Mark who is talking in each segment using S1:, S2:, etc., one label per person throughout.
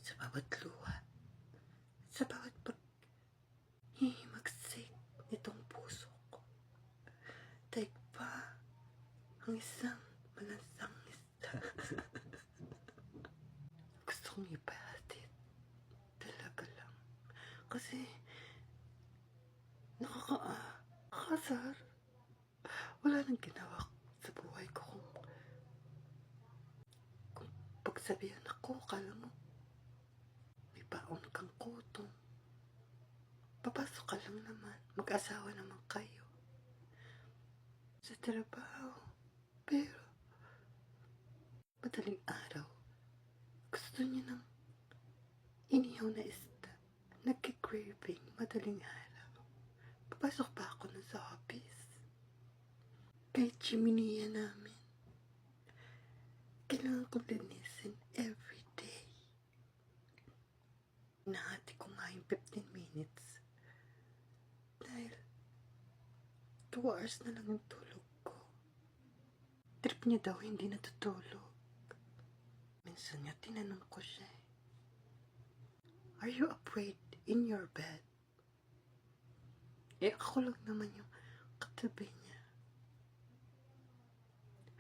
S1: sa bawat luha, sa bawat paghihimagsik nitong puso ko. Daig pa ang isang malansang isda. Gusto kong ipahatid. Talaga lang. Kasi, nakakaasar. Wala nang ginawa sa buhay ko kung pagsabihan ako, kala mo, may baon kang kutong. Papasok ka lang naman. Mag-asawa naman kayo. Sa trabaho. Pero, madaling araw, gusto niya ng inihaw na isda. Nagki-craving, madaling araw. Papasok pa ako na sa office. Kahit chiminiya namin, kailangan ko linisin everyday. Nahati ko nga yung 15 minutes. Dahil 2 hours na lang yung tulog ko. Trip niya daw hindi natutulog. Minsan niya tinanong ko siya, "Are you afraid in your bed?" Ako lang naman yung katabi niya.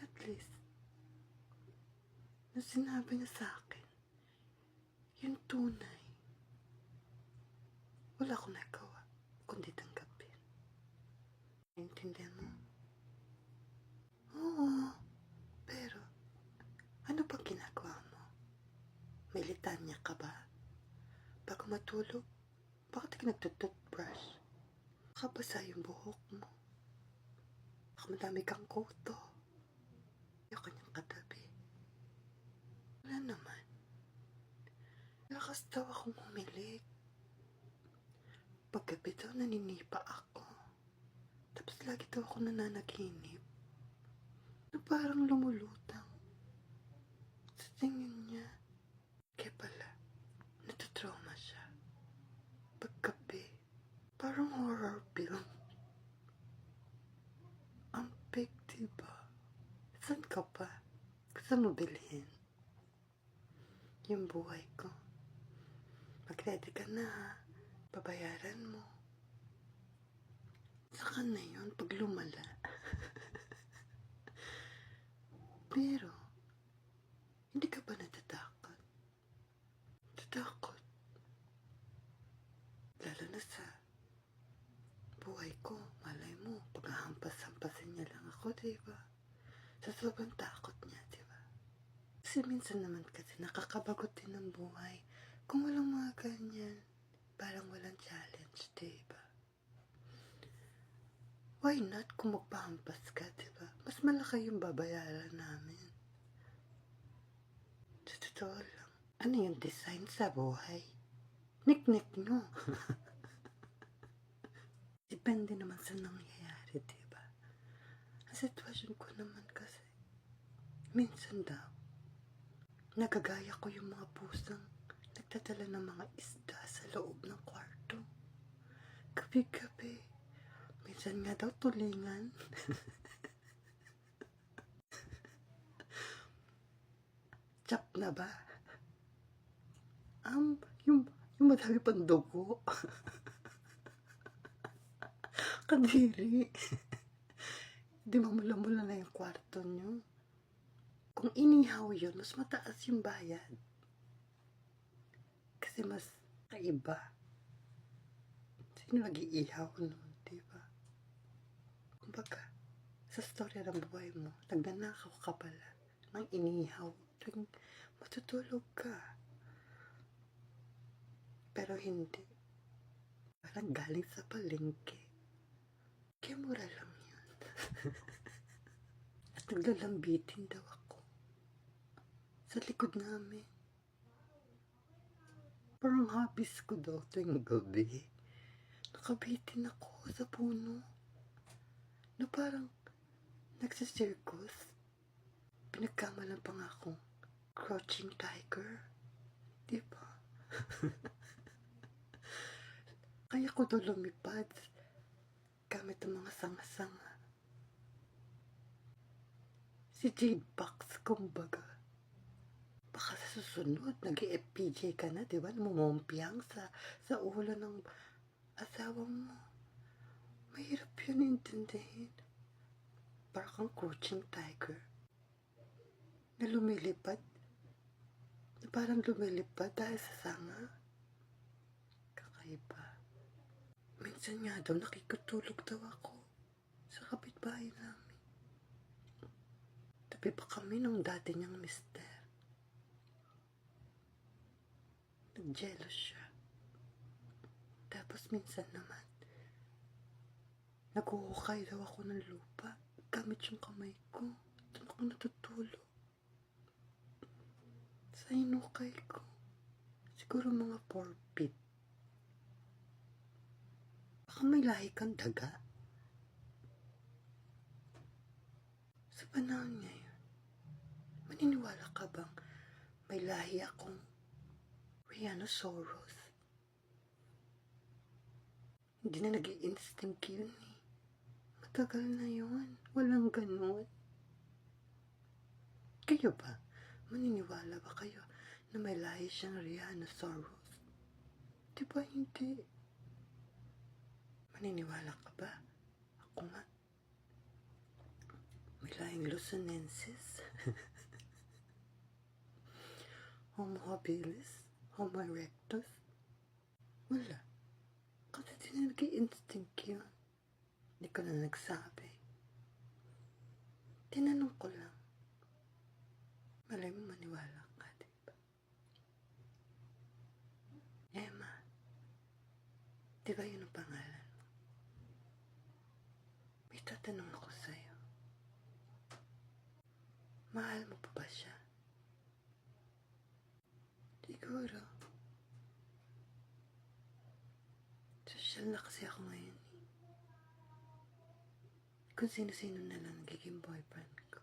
S1: At least, nung sinabi niya sa akin, yung tunay, wala akong nagawa, kundi tanggapin. Naintindihan mo? Oo, pero, ano pang ginagawa mo? May litanya ka ba? Bago matulog, bakit ka nagtututbrush? Baka basa yung buhok mo. Baka madami kang koto. Yung kanyang katabi. Wala naman. Lakas daw akong humilik. Paggabi daw naninipa ako. Tapos lagi daw ako nananaginip. Na parang lumulutang. Sa tingin niya. Kaya pala, natutrauma siya. Paggabi, parang horror film. Ang big, diba? Saan ka pa? Gusto mo bilhin? Yung buhay ko. Mag-ready ka na ha. Babayaran mo. Saka na yun pag lumala. Pero, hindi ka ba natatakot? Tatakot. Lalo na sa buhay ko. Malay mo, paghahampas-hampasin niya lang ako, diba? Sa sobrang takot niya, diba? Kasi minsan naman kasi nakakabagot din ng buhay. Kung walang mga ganyan, parang walang challenge, diba? Why not kung magpahampas ka, diba? Mas malaki yung babayaran namin. Sa totoo lang. Ano yung design sa buhay? Nik-nik nyo. Depende naman sa nangyayari, diba? Ang sitwasyon ko naman kasi, minsan daw, nagagaya ko yung mga pusang nagdadala ng mga isda sa loob ng kwarto. Gabi-gabi. Minsan nga daw tulingan. Chop na ba? Yung madami pang dugo. Kadiri. Di ba mula-mula na yung kwarto nyo? Kung inihaw yun, mas mataas yung bayad. Kasi mas kaiba. Sino nag-iihaw nun, diba? Kumbaga, sa story ng buhay mo, nagnanakaw ka pala ng inihaw. Tuwing matutulog ka. Pero hindi. Parang galing sa palengke. Kaya mura lang yun. At naglalambitin daw ako. Sa likod namin. Parang hobbies ko daw tuwing gabi. Nakabitin ako sa puno. Na parang nagsisirkus. Pinagkamalan pa nga akong crouching tiger. Diba? Kaya ko daw lumipad gamit ang mga sanga-sanga. Si Jade Box, kumbaga. Baka sa susunod nag-e-FPJ ka na, 'di ba, namumompiang sa ulo ng asawa mo. Mahirap yun intindihin. Para kang crouching tiger na lumilipad, na parang lumilipad dahil sa sanga. Kakaiba. Minsan nga daw nakikitulog daw ako sa kapitbahay namin. Tabi pa kami nung dati niyang mister. Nag-jealous siya. Tapos minsan naman, naghuhukay daw ako ng lupa gamit yung kamay ko. Doon ako natutulog. Sa hinukay ko. Siguro mga 4 feet. Baka may lahi kang daga. Sa panahon ngayon, maniniwala ka bang may lahi akong Rhinoceros? Hindi na nag-i-instinct yun eh. Matagal na yun. Walang ganun. Kayo ba? Maniniwala ba kayo na may lahi siyang Rhinoceros? Di ba hindi? Maniniwala ka ba? Ako nga. May lahing Luzonensis. Homo habilis. Homo erectus. Wala. Kasi di na nag-i-instinct yun. Hindi ko na nagsabi. Tinanong ko lang. Malay mo maniwala ka, diba? Emma, di ba yun ang pangalan mo? May tatanong ako sa'yo. Mahal mo pa ba siya? Siguro. Social na kasi ako ngayon eh. Kung sino-sino na lang nagiging boyfriend ko.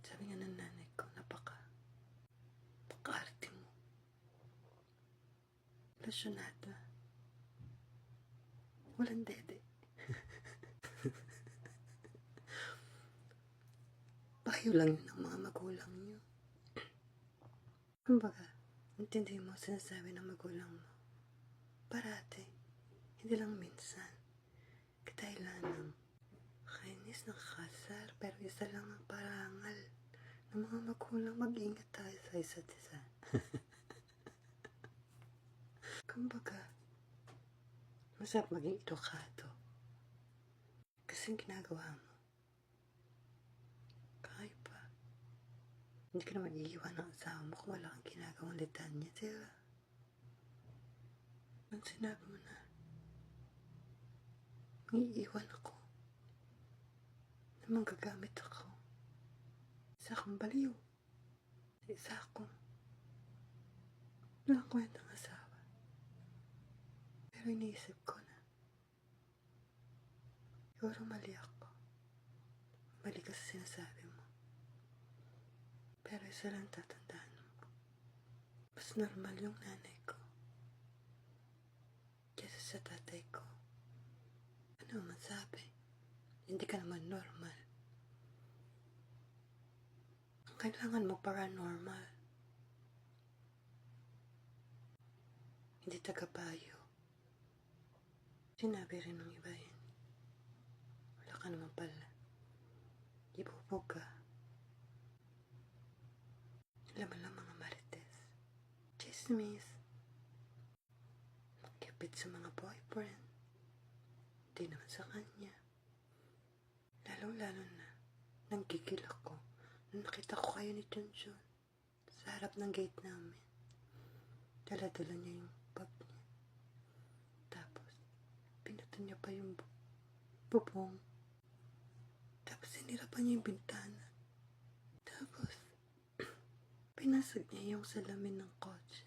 S1: Sabi nga ng nanay ko, napaka-arte mo. Lasyonada. Walang dede. Payo lang yun ng mga magulang niyo. Kumbaga, intindi mo sinasabi ng magulang mo. Parati, hindi lang minsan. Katailan ng kainis ng kasar, pero isa lang ang parangal ng mga magulang. Mag-ingat tayo sa isa't isa. Kumbaga, masarap maging edukado. Kasi yung ginagawa mo, kakaiba. Hindi ka naman iiwan ng asawa mo kung wala kang ginagawang litanya, diba? Nung sinabi mo na, iiwan ako, na manggagamit ako, isa akong baliw, isa akong walang kwentang asawa. Pero iniisip ko na, siguro mali ako. Mali ka sa sinasabi mo. Pero isa lang tatandaan mo. Mas normal yung nanay ko kaysa sa tatay ko. Ano man sabi? Hindi ka naman normal. Ang kailangan mo paranormal. Hindi taga-payo. Sinabi rin ng iba yun. Wala ka naman pala. Ibubog ka. Laman lang mga marites. Chismis. Magkipit sa mga boyfriend. Di naman sa kanya. Lalo-lalo na, nanggigil ako nung nakita ko kayo ni Junjun sa harap ng gate namin. Dala-dala niya yung bag niya. Tapos, pinuto niya pa yung bubong. Tapos, sinira pa niya yung bintana. Tapos, pinasag niya yung salamin ng kotse.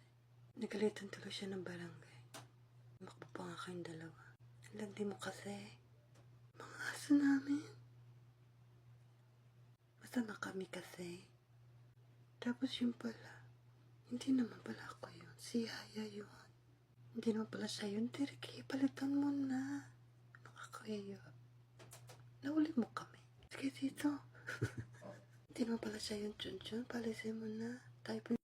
S1: Nagalitan tuloy siya ng barangay. Makbo pa nga kayong dalawa. Landi mo kasi. Mga aso namin. Masama kami kasi. Tapos yun pala. Hindi naman pala ako yun. Si Yaya yun. Hindi naman pala siya yun. Diriki, palitan mo na. Nakakaya. Nahuli mo kami. Sige dito. Hindi naman pala siya yung chun-chun. Palisin mo na. Tayo